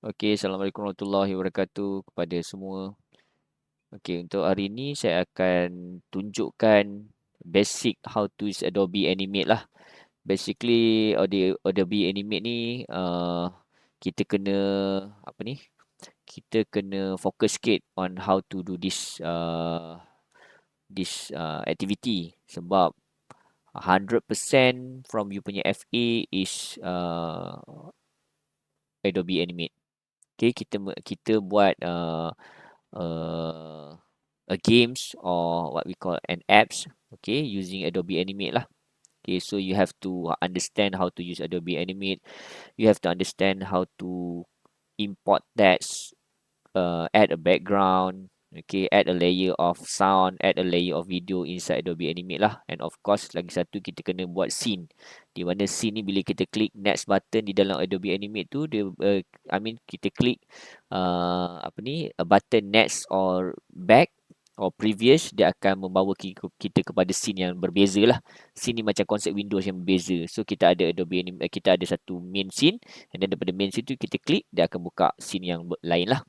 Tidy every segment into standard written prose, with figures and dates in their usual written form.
Okey, Assalamualaikum warahmatullahi wabarakatuh kepada semua. Okey, untuk hari ini saya akan tunjukkan basic how to use Adobe Animate lah. Basically, Adobe Animate ni kita kena apa ni? Kita kena fokus sikit on how to do this activity sebab 100% from you punya FA is Adobe Animate. Okay, kita buat uh, a games or what we call an apps, okay, using Adobe Animate lah. Okay, so you have to understand how to use Adobe Animate. You have to understand how to import text, add a background, okay, add a layer of sound, add a layer of video inside Adobe Animate lah. And of course, lagi satu kita kena buat scene. Di mana scene ni bila kita klik next button di dalam Adobe Animate tu, kita klik apa ni, a button next or back or previous, dia akan membawa kita kepada scene yang berbeza lah. Scene ni macam konsep Windows yang berbeza. So kita ada Adobe Animate, kita ada satu main scene, and then daripada main scene tu kita klik, dia akan buka scene yang lain lah.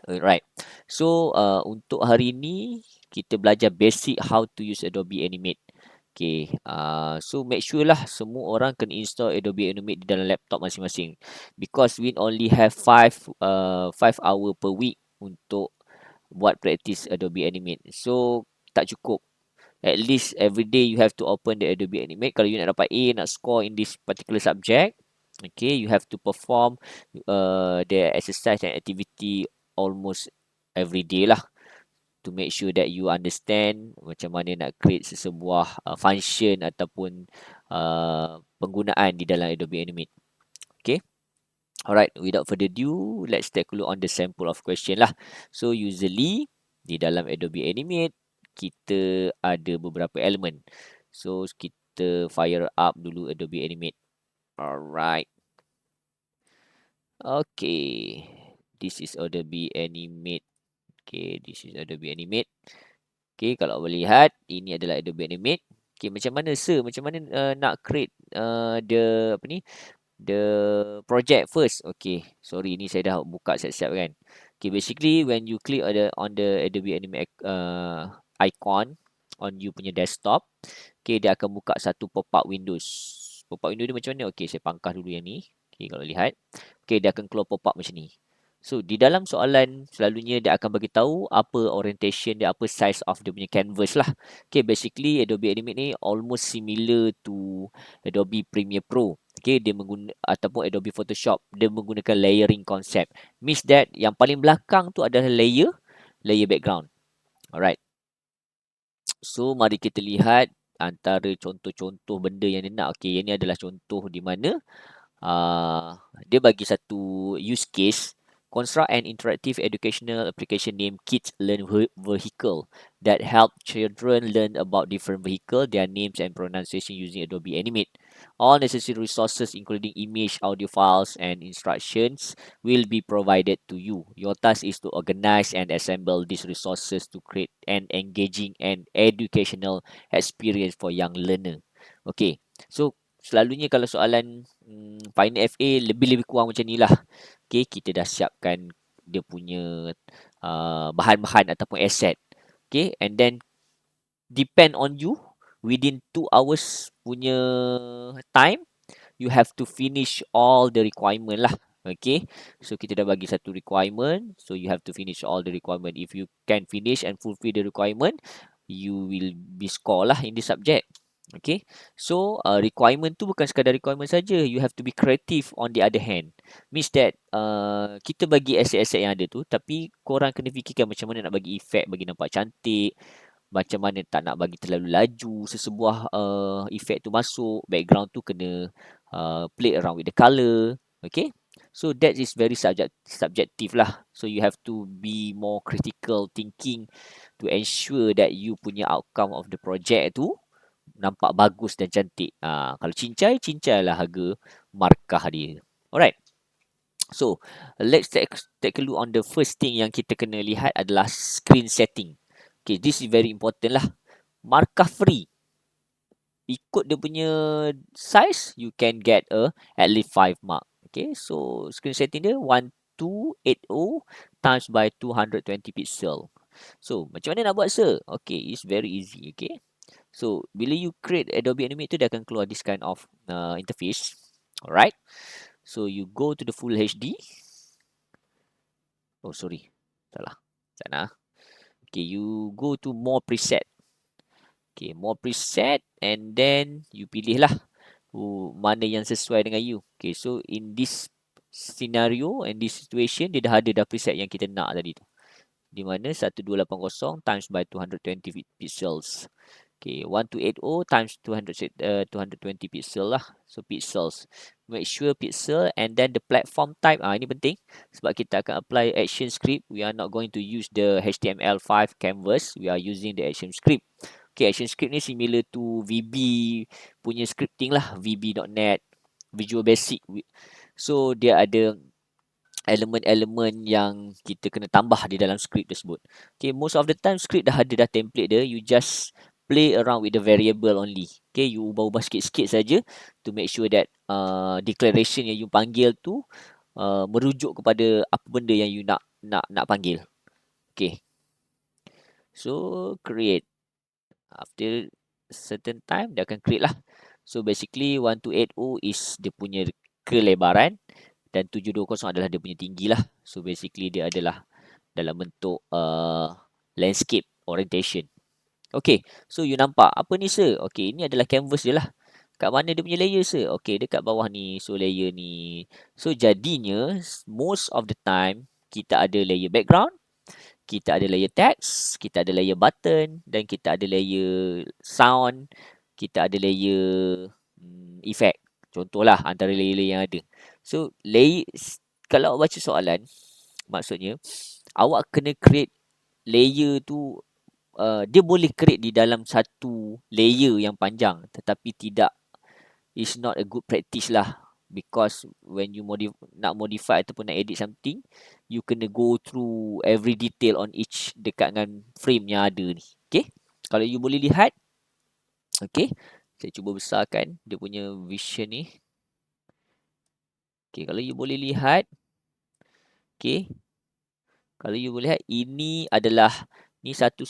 Alright. So untuk hari ini kita belajar basic how to use Adobe Animate. Okay. So make sure lah semua orang kena install Adobe Animate di dalam laptop masing-masing. Because we only have 5 hour per week untuk buat practice Adobe Animate. So tak cukup. At least every day you have to open the Adobe Animate. Kalau you nak dapat A, nak score in this particular subject, okay, you have to perform the exercise and activity almost every day lah, to make sure that you understand macam mana nak create sesebuah function ataupun penggunaan di dalam Adobe Animate. Okay. Alright, without further ado, let's take a look on the sample of question lah. So usually di dalam Adobe Animate kita ada beberapa elemen. So kita fire up dulu Adobe Animate. Alright. Okay. This is Adobe Animate. Okay, this is Adobe Animate. Okay, kalau boleh lihat, ini adalah Adobe Animate. Okay, macam mana Macam mana nak create the apa ni? The project first. Okay, sorry, ni saya dah buka siap-siap kan. Okay, basically when you click on the Adobe Animate icon on you punya desktop, okay, dia akan buka satu pop-up Windows. Pop-up window ni macam mana? Okay, saya pangkas dulu yang ni. Okay, kalau lihat. Okay, dia akan keluar pop-up macam ni. So, di dalam soalan, selalunya dia akan bagi tahu apa orientation dia, apa size of dia punya canvas lah. Okay, basically Adobe Animate ni almost similar to Adobe Premiere Pro. Okay, dia ataupun Adobe Photoshop, dia menggunakan layering concept. Means that yang paling belakang tu adalah layer background. Alright. So, mari kita lihat antara contoh-contoh benda yang dia nak. Okay, yang ni adalah contoh di mana dia bagi satu use case. Construct an interactive educational application named Kids Learn Vehicle that help children learn about different vehicle, their names and pronunciation using Adobe Animate. All necessary resources including image, audio files and instructions will be provided to you. Your task is to organize and assemble these resources to create an engaging and educational experience for young learner. Okay, so selalunya kalau soalan final FA lebih-lebih kurang macam ni lah. Okay, kita dah siapkan dia punya bahan-bahan ataupun asset. Okay, and then depend on you within 2 hours punya time, you have to finish all the requirement lah. Okay, so kita dah bagi satu requirement, so you have to finish all the requirement. If you can finish and fulfill the requirement, you will be score lah in this subject. Okay, so requirement tu bukan sekadar requirement saja. You have to be creative on the other hand. Means that kita bagi aset-aset yang ada tu, tapi korang kena fikirkan macam mana nak bagi efek bagi nampak cantik, macam mana tak nak bagi terlalu laju sesebuah efek tu masuk, background tu kena play around with the color. Okay, so that is very subjective lah. So you have to be more critical thinking to ensure that you punya outcome of the project tu nampak bagus dan cantik. Kalau cincai lah harga markah dia. Alright. So, let's take a look on the first thing yang kita kena lihat adalah screen setting. Okay, this is very important lah. Markah free. Ikut dia punya size, you can get at least 5 mark. Okay, so screen setting dia 1280 times by 220 pixel. So, macam mana nak buat, sir? Okay, it's very easy. Okay. So, bila you create Adobe Animate tu, dia akan keluar this kind of interface. Alright. So, you go to the full HD. Oh, sorry. Salah. Sana. Okay, you go to more preset. Okay, more preset and then you pilih lah mana yang sesuai dengan you. Okay, so in this scenario and this situation, dia dah ada dah preset yang kita nak tadi tu. Di mana 1280 times by 220 pixels. Okay, 1280 times 220 pixel lah. So pixels. Make sure pixel and then the platform type. Ini penting sebab kita akan apply action script. We are not going to use the HTML5 canvas. We are using the action script. Okay, action script ni similar to VB punya scripting lah. VB.NET, Visual Basic. So dia ada elemen-elemen yang kita kena tambah di dalam script tersebut. Okay, most of the time script dah ada dah template dia. You just play around with the variable only. Okay, you ubah-ubah sikit-sikit saja to make sure that declaration yang you panggil tu merujuk kepada apa benda yang you nak panggil. Okay. So, create. After certain time, dia akan create lah. So, basically 1280 is dia punya kelebaran dan 720 adalah dia punya tinggi lah. So, basically dia adalah dalam bentuk landscape orientation. Okay, so you nampak apa ni, sir? Okay, ini adalah canvas je lah. Kat mana dia punya layer, sir? Okay, dekat bawah ni. So, layer ni. So, jadinya, most of the time, kita ada layer background, kita ada layer text, kita ada layer button, dan kita ada layer sound, kita ada layer effect. Contohlah antara layer-layer yang ada. So, kalau awak baca soalan, maksudnya, awak kena create layer tu. Dia boleh create di dalam satu layer yang panjang, tetapi it's not a good practice lah, because when you nak modify ataupun nak edit something, you kena go through every detail on each dekat dengan frame yang ada ni. Okay, kalau you boleh lihat, okay, saya cuba besarkan dia punya vision ni. Okay, kalau you boleh lihat, okay, kalau you boleh lihat, ini adalah ni satu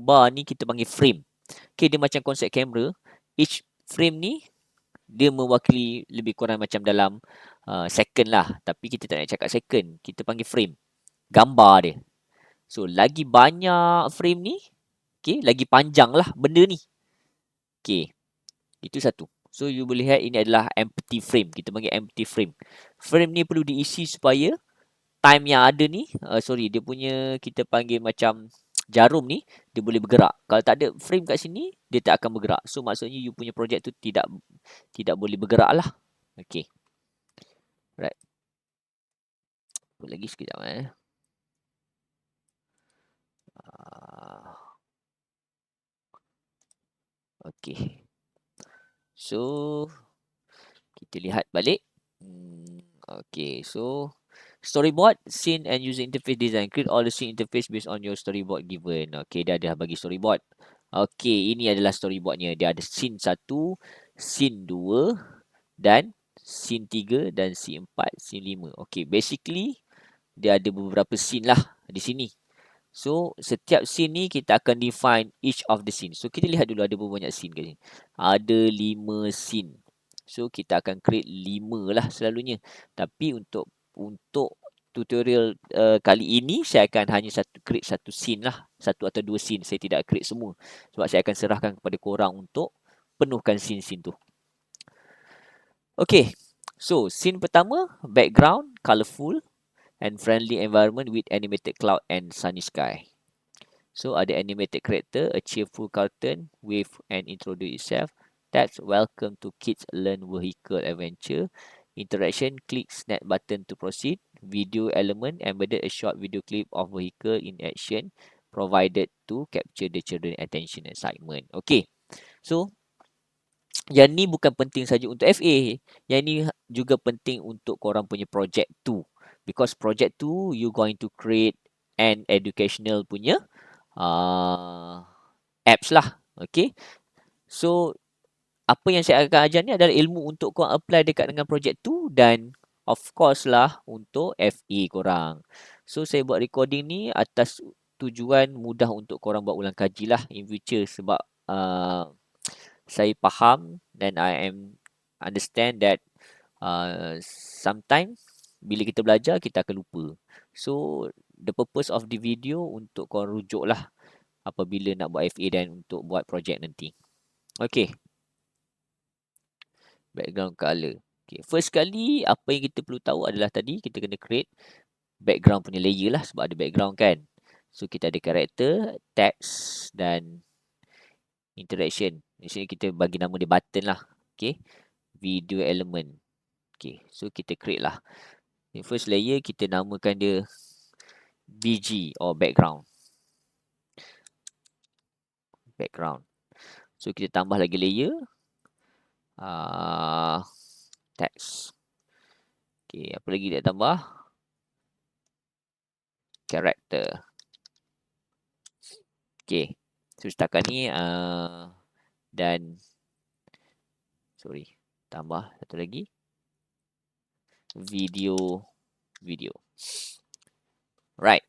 bar ni kita panggil frame. Okay, dia macam konsep kamera. Each frame ni dia mewakili lebih kurang macam dalam second lah. Tapi kita tak nak cakap second. Kita panggil frame. Gambar dia. So, lagi banyak frame ni, okay, lagi panjang lah benda ni. Okay, itu satu. So, you boleh lihat ini adalah empty frame. Kita panggil empty frame. Frame ni perlu diisi supaya time yang ada ni, dia punya kita panggil macam jarum ni, dia boleh bergerak. Kalau tak ada frame kat sini, dia tak akan bergerak. So, maksudnya you punya projek tu tidak boleh bergerak lah. Okay. Right. Lagi sekejap Okay. So, kita lihat balik. Okay, so storyboard, scene and user interface design. Create all the scene interface based on your storyboard given. Okay, dia ada bagi storyboard. Okay, ini adalah storyboardnya. Dia ada scene 1, scene 2 dan scene 3 dan scene 4, scene 5. Okay, basically dia ada beberapa scene lah di sini. So, setiap scene ni kita akan define each of the scene. So, kita lihat dulu ada berapa banyak scene kat sini. Ada 5 scene. So, kita akan create 5 lah selalunya. Tapi untuk tutorial kali ini, saya akan hanya create satu scene lah. 1 atau 2 scene. Saya tidak create semua. Sebab saya akan serahkan kepada korang untuk penuhkan scene-scene tu. Okay. So, scene pertama, background, colourful and friendly environment with animated cloud and sunny sky. So, ada animated character, a cheerful cartoon, wave and introduce itself. Text, welcome to Kids Learn Vehicle Adventure. Interaction, click snap button to proceed. Video element, embedded a short video clip of vehicle in action provided to capture the children attention and excitement. Okay. So, yang ni bukan penting saja untuk FA. Yang ni juga penting untuk korang punya project tu. Because project tu, you going to create an educational punya apps lah. Okay. So, apa yang saya akan ajar ni adalah ilmu untuk kau apply dekat dengan projek tu, dan of course lah untuk FA korang. So saya buat recording ni atas tujuan mudah untuk korang buat ulang kaji lah in future sebab saya faham dan I am understand that sometimes bila kita belajar kita akan lupa. So the purpose of the video untuk korang rujuk lah apabila nak buat FA dan untuk buat projek nanti. Okay, background color. Okay, first kali apa yang kita perlu tahu adalah tadi kita kena create background punya layer lah sebab ada background kan. So kita ada character, text dan interaction. Di sini kita bagi nama dia button lah. Okay, video element. Okay, so kita create lah. The first layer kita namakan dia BG or background. Background. So kita tambah lagi layer. Text. Okay, apa lagi dia tambah? Character. Okay. So setakat ni dan tambah satu lagi video. Right.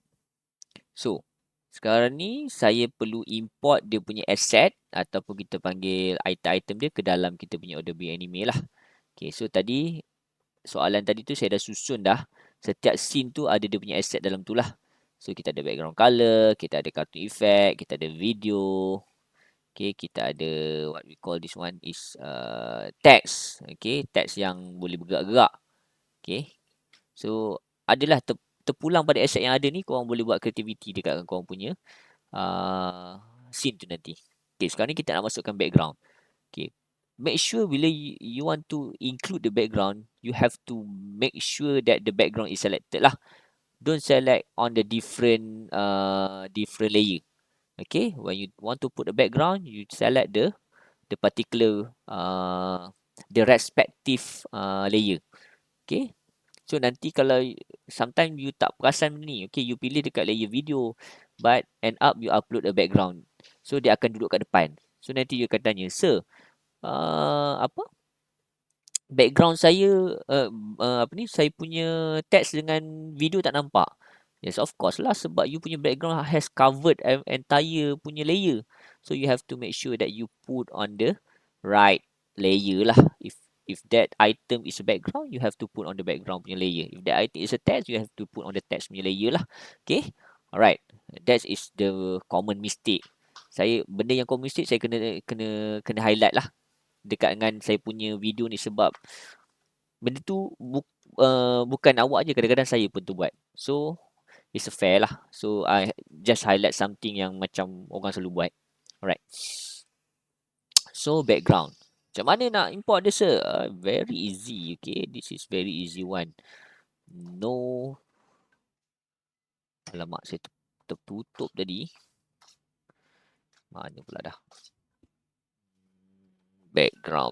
So sekarang ni saya perlu import dia punya asset ataupun kita panggil item-item dia ke dalam kita punya Adobe Anime lah. Okay, so tadi soalan tadi tu saya dah susun dah. Setiap scene tu ada dia punya asset dalam tu lah. So kita ada background color, kita ada cartoon effect, kita ada video. Okay, kita ada what we call this one is text. Okay, text yang boleh bergerak-gerak. Okay, so adalah terpulang pada asset yang ada ni, korang boleh buat creativity dekat korang punya scene tu nanti. Okay, sekarang ni kita nak masukkan background. Okay, make sure bila you want to include the background, you have to make sure that the background is selected lah. Don't select on the different layer. Okay, when you want to put the background, you select the particular the respective layer. Okay, so nanti kalau sometimes you tak perasan ni, okay, you pilih dekat layer video, but end up you upload a background, so dia akan duduk kat depan. So nanti you akan tanya, sir, apa background saya saya punya text dengan video tak nampak. Yes, of course lah, sebab you punya background has covered entire punya layer. So you have to make sure that you put on the right layer lah. If that item is a background, you have to put on the background punya layer. If that item is a text, you have to put on the text punya layer lah. Okay, alright. That is the common mistake. Benda yang common mistake saya kena highlight lah dekat dengan saya punya video ni sebab benda tu bukan awak je, kadang-kadang saya pun tu buat. So it's a fair lah. So I just highlight something yang macam orang selalu buat. Alright. So background. Macam mana nak import dia, sir? Very easy. Okay, this is very easy one. No. Alamak, saya tertutup tadi. Mana pula dah. Background.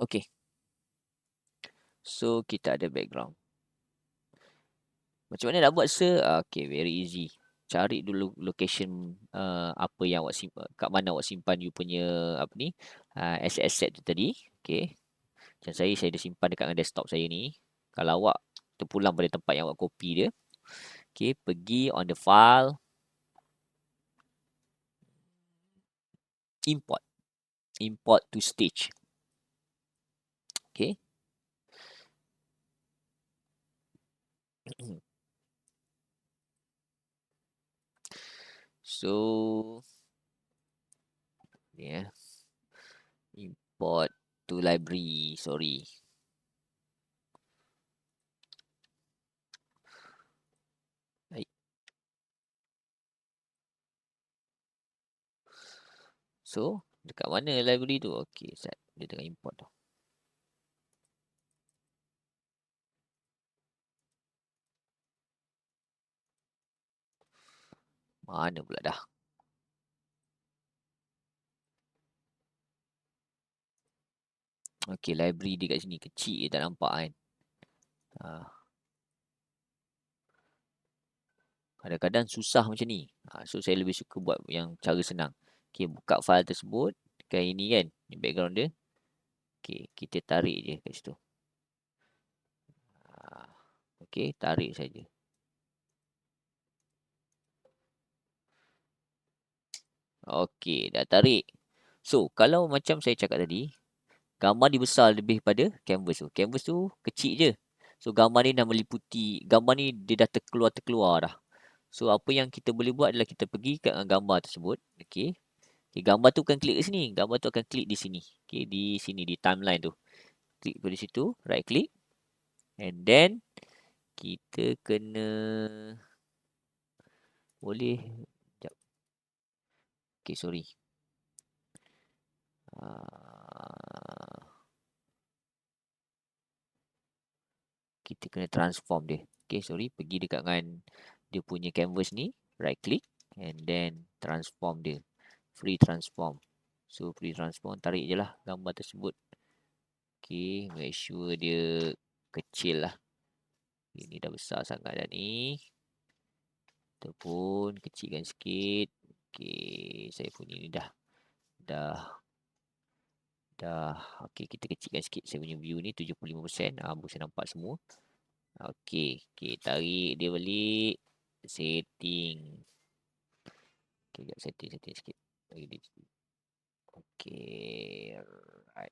Okay. So kita ada background. Macam mana nak buat, sir? Okay, very easy. Cari dulu location apa yang awak simpan, kat mana awak simpan you punya apa ni asset tu tadi. Okay, macam saya dah simpan dekat desktop saya ni. Kalau awak terpulang pada tempat yang awak copy dia, okay, pergi on the file, import to stage. Okay. So yeah, import to library. Sorry. So dekat mana library tu? Okay, set. Dia tengah import tu. Mana pula dah? Okay, library dia kat sini. Kecil je, tak nampak kan. Kadang-kadang susah macam ni. So saya lebih suka buat yang cara senang. Okay, buka file tersebut. Kan ini kan, background dia. Okay, kita tarik je kat situ. Okay, tarik saja. Okay, dah tarik. So, kalau macam saya cakap tadi, gambar ni besar lebih pada canvas tu. Canvas tu kecil je. So, gambar ni dah meliputi, gambar ni dia dah terkeluar dah. So, apa yang kita boleh buat adalah kita pergi ke gambar tersebut. Okay. Okay, gambar tu akan klik ke sini. Gambar tu akan klik di sini. Okay, di sini, di timeline tu. Klik pada situ, right click. And then, kita kena, boleh, sekejap. Okay, sorry. Kita kena transform dia. Okay, sorry. Pergi dekat dengan dia punya canvas ni. Right click. And then transform dia. Free transform. So, free transform. Tarik je lah gambar tersebut. Okay, make sure dia kecil lah. Ini dah besar sangat dah ni. Kita pun kecilkan sikit. Okay, saya punya ni dah. Okay, kita kecilkan sikit. Saya punya view ni 75%. Bisa nampak semua. Okay, tarik dia balik. Setting. Okay, sekejap setting sikit. Okay, right.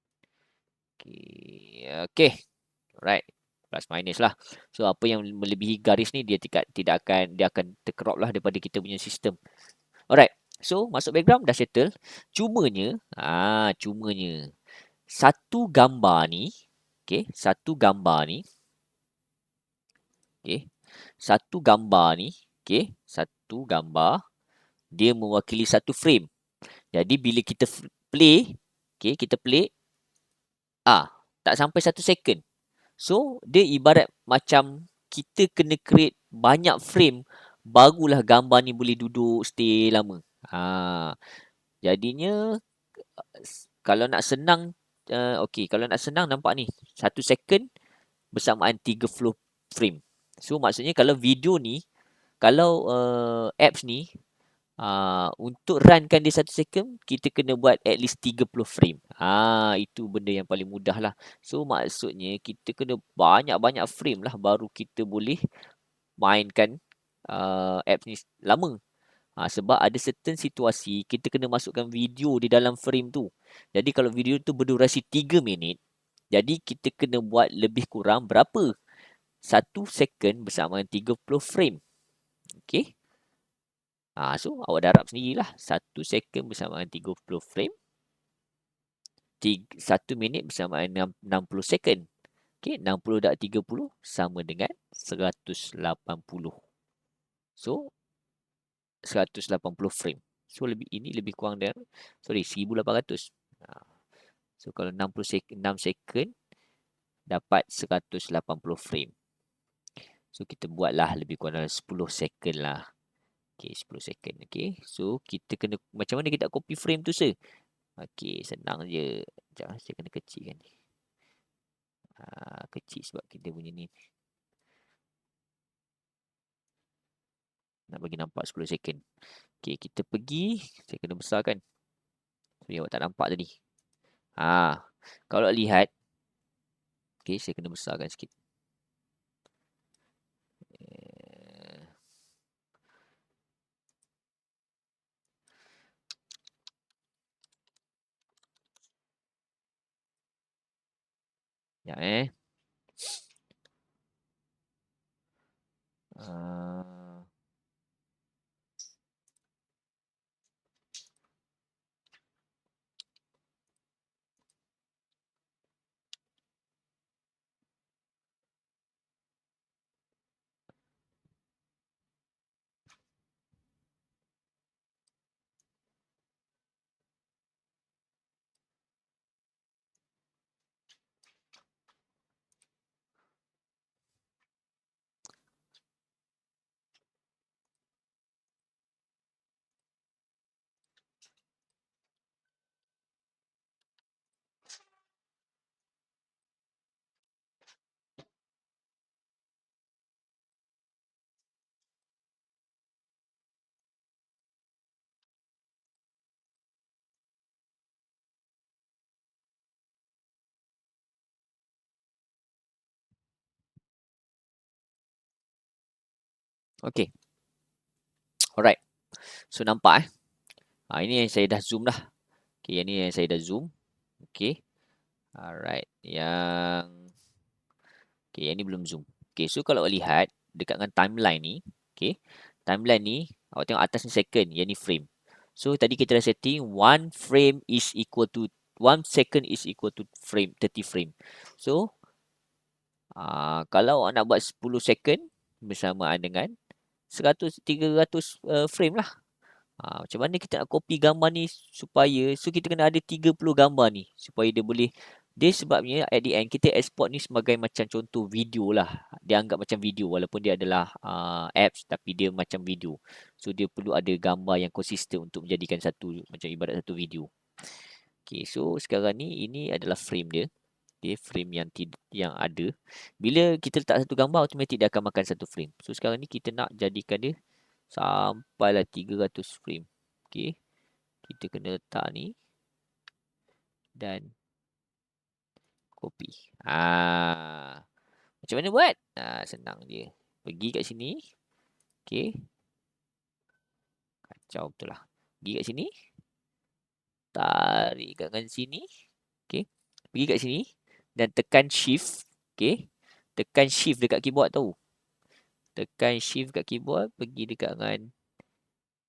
Okay, right. Plus minus lah. So, apa yang melebihi garis ni, dia akan tercrop lah daripada kita punya sistem. Alright. So, masuk background dah settle. Cumanya, satu gambar ni, okay, satu gambar ni, dia mewakili satu frame. Jadi, bila kita play, kita play, tak sampai 1 second. So, dia ibarat macam kita kena create banyak frame, barulah gambar ni boleh duduk stay lama. Jadinya, kalau nak senang, kalau nak senang nampak ni, 1 second bersamaan 30 frame. So, maksudnya kalau video ni, kalau apps ni, untuk runkan dia 1 second, kita kena buat at least 30 frame. Itu benda yang paling mudah lah. So, maksudnya kita kena banyak-banyak frame lah baru kita boleh mainkan apps ni lama. Sebab ada certain situasi kita kena masukkan video di dalam frame tu. Jadi kalau video tu berdurasi 3 minit, jadi kita kena buat lebih kurang berapa? 1 second bersama 30 frame. Okay. So, awak darab sendirilah. 1 second bersamaan 30 frame. 1 minit bersamaan 60 second. Okay, 60 dak 30 sama dengan 180. So, 180 frame. So, ini lebih kurang dari 1800. So, kalau 6 second dapat 180 frame. So, kita buatlah lebih kurang dalam 10 second lah. Okay, 10 second. Okay, so kita kena, macam mana kita copy frame tu sir? Okay, senang je. Sekejap, saya kena kecilkan ni. Kecil sebab kita punya ni. Nak bagi nampak 10 second. Okay, kita pergi. Saya kena besarkan. Sorry, awak tak nampak tadi. Kalau lihat. Okay, saya kena besarkan sikit. Ya, Okay. Alright. So nampak ini yang saya dah zoom dah. Okay, yang ni yang saya dah zoom. Okay. Alright. Yang ni belum zoom. Okay, so kalau awak lihat dekat dengan timeline ni, okay, timeline ni awak tengok atas ni second, yang ni frame. So tadi kita dah setting 1 frame is equal to 1 second is equal to frame 30 frame. So kalau awak nak buat 10 second bersamaan dengan 100 300 frame lah. Macam mana kita nak copy gambar ni supaya, so kita kena ada 30 gambar ni supaya dia boleh, dia sebabnya at the end kita export ni sebagai macam contoh video lah. Dia anggap macam video walaupun dia adalah apps tapi dia macam video. So dia perlu ada gambar yang konsisten untuk menjadikan satu, macam ibarat satu video. Okay, so sekarang ni ini adalah frame dia. Dia frame yang ada. Bila kita letak satu gambar, automatik dia akan makan satu frame. So sekarang ni kita nak jadikan dia sampailah 300 frame. Okay. Kita kena letak ni. Dan copy. Macam mana buat? Senang je. Pergi kat sini. Okay. Kacau betul lah. Pergi kat sini. Tarik kat sini. Okay. Pergi kat sini. Dan tekan shift. Okay. Tekan shift dekat keyboard tahu. Tekan shift kat keyboard. Pergi dekat dengan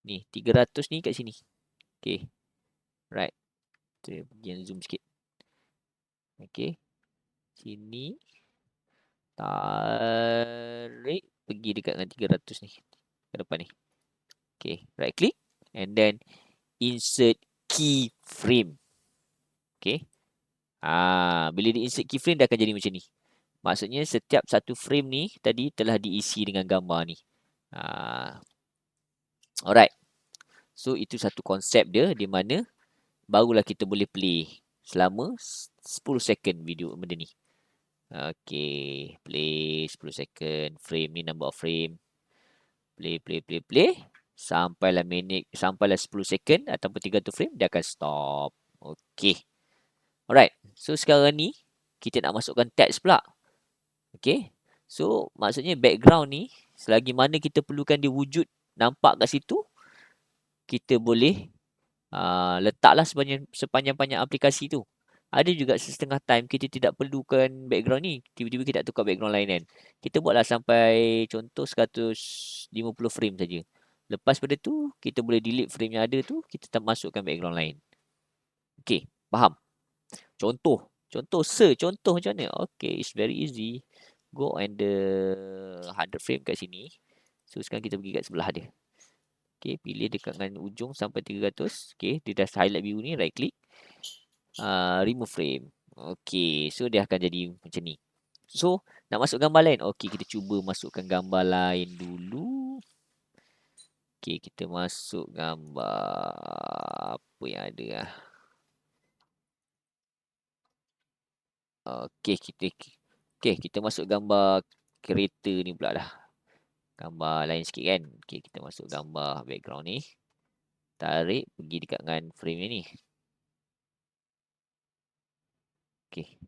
ni. 300 ni kat sini. Okay. Right. Kita pergi zoom sikit. Okay. Sini. Tarik. Pergi dekat dengan 300 ni. Ke depan ni. Okay. Right click. And then insert keyframe. Okay. Bila di insert keyframe dia akan jadi macam ni. Maksudnya setiap satu frame ni tadi telah diisi dengan gambar ni. Alright. So itu satu konsep dia di mana barulah kita boleh play selama 10 second video benda ni. Okay, play 10 second, frame ni number of frame. Play. Sampailah 10 second ataupun 300 frame dia akan stop. Okay. Alright. So sekarang ni kita nak masukkan text pula. Okay. So maksudnya background ni selagi mana kita perlukan dia wujud nampak kat situ, kita boleh letaklah sepanjang-panjang aplikasi tu. Ada juga setengah time kita tidak perlukan background ni. Tiba-tiba kita nak tukar background lain kan. Kita buatlah sampai contoh 150 frame saja. Lepas pada tu, kita boleh delete frame yang ada tu, kita masukkan background lain. Okay, faham? Contoh macam mana? Okay, it's very easy. Go on the 100 frame kat sini. So sekarang kita pergi kat sebelah dia. Okay, pilih dekat dengan ujung sampai 300. Okay, dia dah highlight biru ni, right click. Remove frame. Okay, so dia akan jadi macam ni. So, nak masuk gambar lain. Okay, kita cuba masukkan gambar lain dulu. Okay, kita masuk gambar apa yang ada lah. Okay, kita masuk gambar kereta ni pula dah. Gambar lain sikit kan. Okay, kita masuk gambar background ni. Tarik, pergi dekat dengan frame ni. Okay.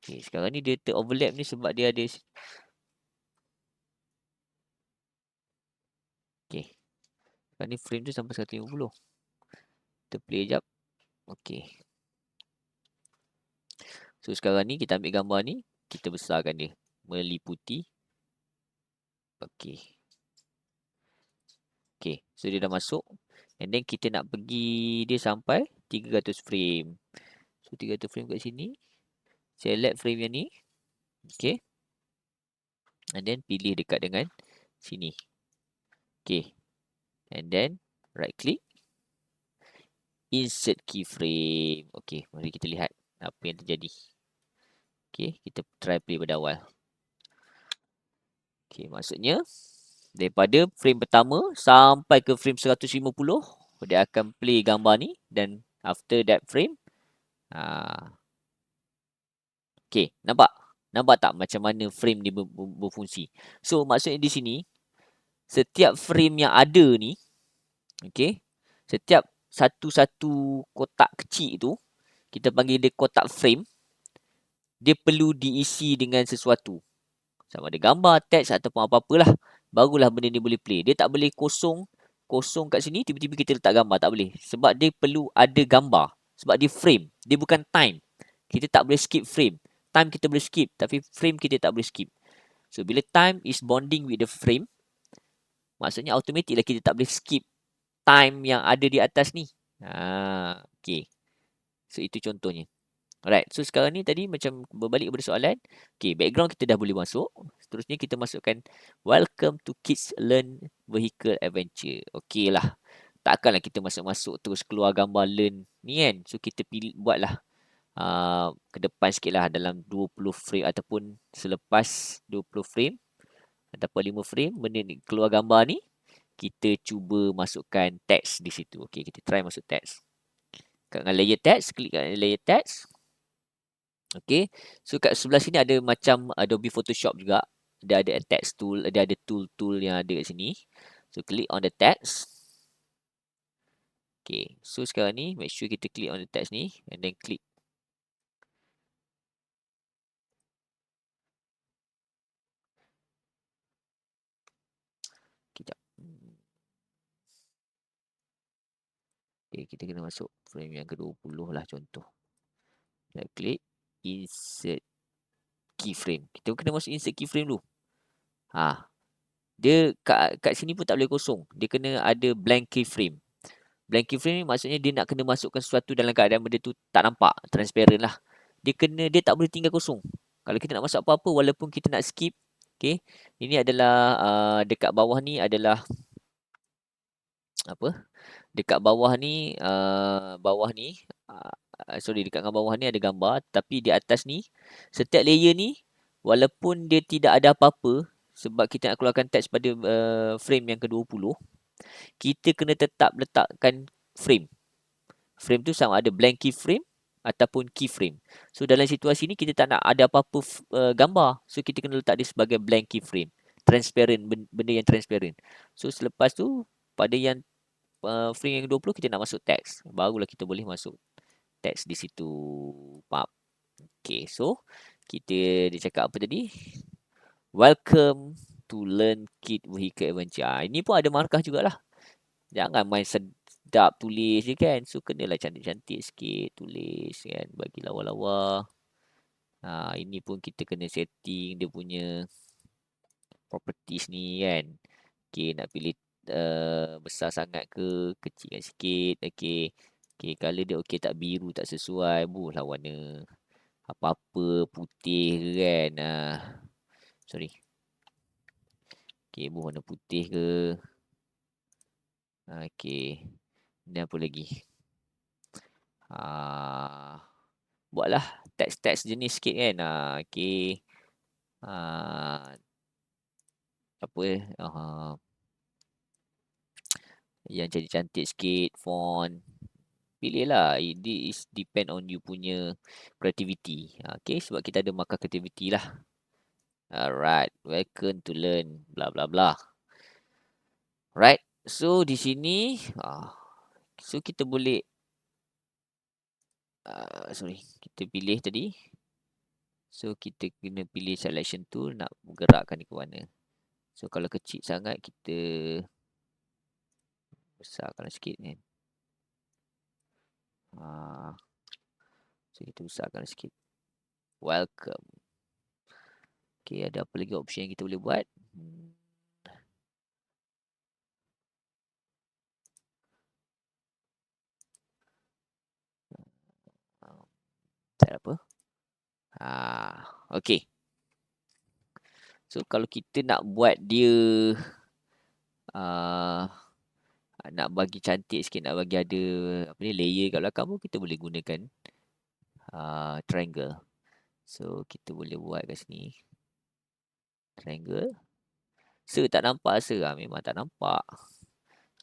Okay, sekarang ni dia ter-overlap ni sebab dia ada. Okay. Sekarang ni frame tu sampai 150. Kita play sekejap. Okay. So sekarang ni kita ambil gambar ni. Kita besarkan dia. Meliputi. Okay. Okay. So dia dah masuk. And then kita nak pergi dia sampai 300 frame. So 300 frame kat sini. Select frame yang ni. Okay. And then pilih dekat dengan sini. Okay. And then right click. Insert keyframe. Okay. Mari kita lihat apa yang terjadi. Okay. Kita try play pada awal. Okay. Maksudnya daripada frame pertama sampai ke frame 150 dia akan play gambar ni. Dan after that frame okay, nampak tak macam mana frame ni berfungsi. So maksudnya di sini setiap frame yang ada ni, okay, setiap satu-satu kotak kecil tu kita panggil dia kotak frame. Dia perlu diisi dengan sesuatu. Sama ada gambar, teks ataupun apa-apalah. Barulah benda ni boleh play. Dia tak boleh kosong. Kosong kat sini, tiba-tiba kita letak gambar. Tak boleh. Sebab dia perlu ada gambar. Sebab dia frame. Dia bukan time. Kita tak boleh skip frame. Time kita boleh skip. Tapi frame kita tak boleh skip. So, bila time is bonding with the frame, maksudnya automatik lah kita tak boleh skip time yang ada di atas ni. Okay. So, itu contohnya. Alright, so sekarang ni tadi macam berbalik kepada soalan. Okay, background kita dah boleh masuk. Seterusnya kita masukkan welcome to Kids Learn Vehicle Adventure. Okay lah. Takkanlah kita masuk-masuk terus keluar gambar learn ni kan. So kita pilih buatlah ke depan sikit lah dalam 20 frame ataupun selepas 20 frame ataupun 5 frame benda ni keluar gambar ni. Kita cuba masukkan teks di situ. Okay, kita try masuk teks. Kat dengan layer teks, klik kat layer teks. Okay, so kat sebelah sini ada macam Adobe Photoshop juga. Dia ada text tool, dia ada tool-tool yang ada kat sini. So, click on the text. Okay, so sekarang ni, make sure kita click on the text ni. And then click. Kejap. Okay, kita kena masuk frame yang ke-20 lah contoh. Kita klik. Insert keyframe. Kita kena masuk insert keyframe dulu. Dia kat sini pun tak boleh kosong. Dia kena ada blank keyframe. Blank keyframe ni maksudnya dia nak kena masukkan sesuatu dalam keadaan benda tu tak nampak. Transparent lah. Dia tak boleh tinggal kosong. Kalau kita nak masuk apa-apa walaupun kita nak skip. Okay. Ini adalah dekat bawah ni adalah apa? Dekat bawah ni dekat bawah ni ada gambar. Tapi di atas ni setiap layer ni walaupun dia tidak ada apa-apa sebab kita nak keluarkan teks pada frame yang ke-20, kita kena tetap letakkan frame. Frame tu sama ada blank keyframe ataupun keyframe. So dalam situasi ni kita tak nak ada apa-apa gambar. So kita kena letak dia sebagai blank keyframe. Transparent, benda yang transparent. So selepas tu pada yang frame yang 20 kita nak masuk teks. Barulah kita boleh masuk teks di situ. Faham? Okay, so dia cakap apa tadi? Welcome to Learn Kid Vehicle Adventure. Ini pun ada markah jugalah. Jangan main sedap tulis je kan. So kenalah cantik-cantik sikit tulis kan. Bagi lawa-lawa. Ini pun kita kena setting dia punya properties ni kan. Okay, nak pilih besar sangat ke, kecilkan sikit. Okay. Okay, color dia okay tak, biru tak sesuai. Lah warna apa-apa putih ke kan. Sorry. Okay, warna putih ke. Okay. Dan apa lagi? Buatlah teks-teks jenis sikit kan. Okay. Apa yang jadi cantik sikit font. Pilihlah. This depend on you punya creativity. Okay, sebab kita ada markah creativity lah. Alright, welcome to learn bla bla bla. Right, so di sini so kita boleh kita pilih tadi. So kita kena pilih selection tool nak gerakkan ni ke mana. So kalau kecil sangat kita besarkan sikit kan. So kita besarkan sikit. Welcome. Okay, ada apa lagi option yang kita boleh buat? Tak apa. Okay. So kalau kita nak buat dia nak bagi cantik sikit, nak bagi ada apa ni layer kat belakang pun kita boleh gunakan triangle. So kita boleh buat kat sini triangle. Tak nampak memang tak nampak.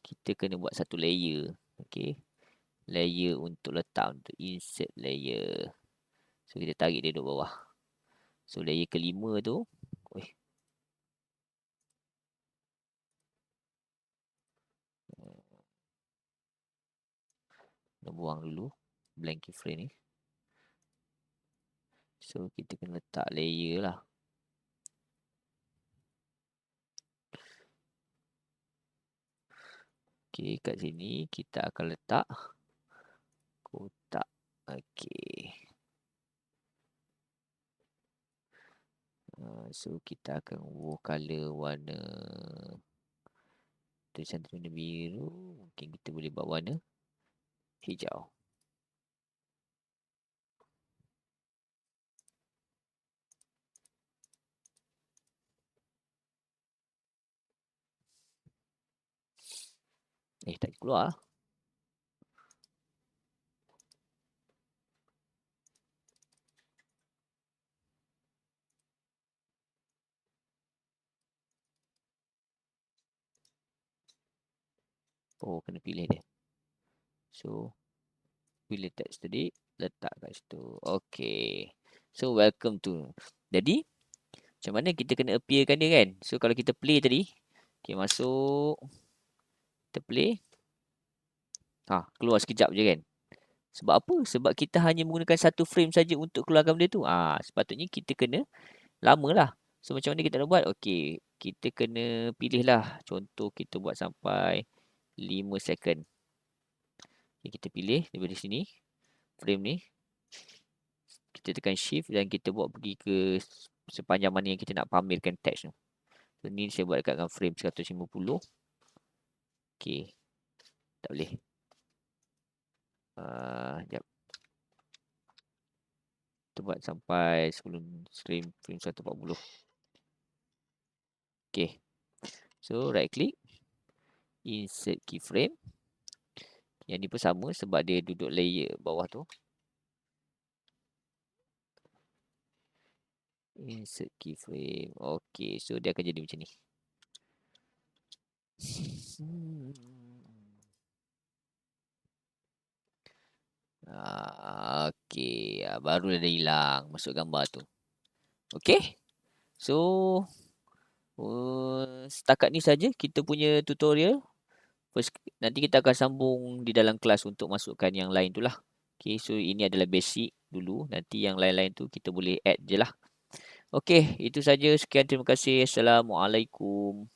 Kita kena buat satu layer. Okay. Layer untuk letak, untuk insert layer. So kita tarik dia duduk bawah. So layer kelima tu. Nak buang dulu blank keyframe ni. So kita kena letak layer lah. Okey, kat sini kita akan letak kotak. Okey. So kita akan color warna tulisan tu warna biru. Mungkin kita boleh buat warna hijau. Tak keluar. Oh, kena pilih dia. So, pilih teks tadi, letak kat situ. Okay. So, welcome to. Jadi, macam mana kita kena appearkan dia kan? So, kalau kita play tadi, okay, masuk. Kita play. Keluar sekejap je kan? Sebab apa? Sebab kita hanya menggunakan satu frame saja untuk keluarkan benda tu. Sepatutnya kita kena lama lah. So, macam mana kita nak buat? Okay, kita kena pilih lah. Contoh, kita buat sampai 5 second. Okay, kita pilih daripada sini. Frame ni. Kita tekan shift dan kita buat pergi ke sepanjang mana yang kita nak pamerkan teks tu. So, ni saya buat dekat dengan frame 150. Okay. Tak boleh. Sekejap. Kita buat sampai sebelum frame 140. Okay. So, right click. Insert keyframe. Yang ni pun sama sebab dia duduk layer bawah tu. Insert keyframe. Okay. So, dia akan jadi macam ni. Okay. Baru dah hilang masuk gambar tu. Okay. So, setakat ni saja kita punya tutorial. Nanti kita akan sambung di dalam kelas untuk masukkan yang lain tu lah. Okay, so ini adalah basic dulu. Nanti yang lain-lain tu kita boleh add je lah. Okay, itu saja. Sekian, terima kasih. Assalamualaikum.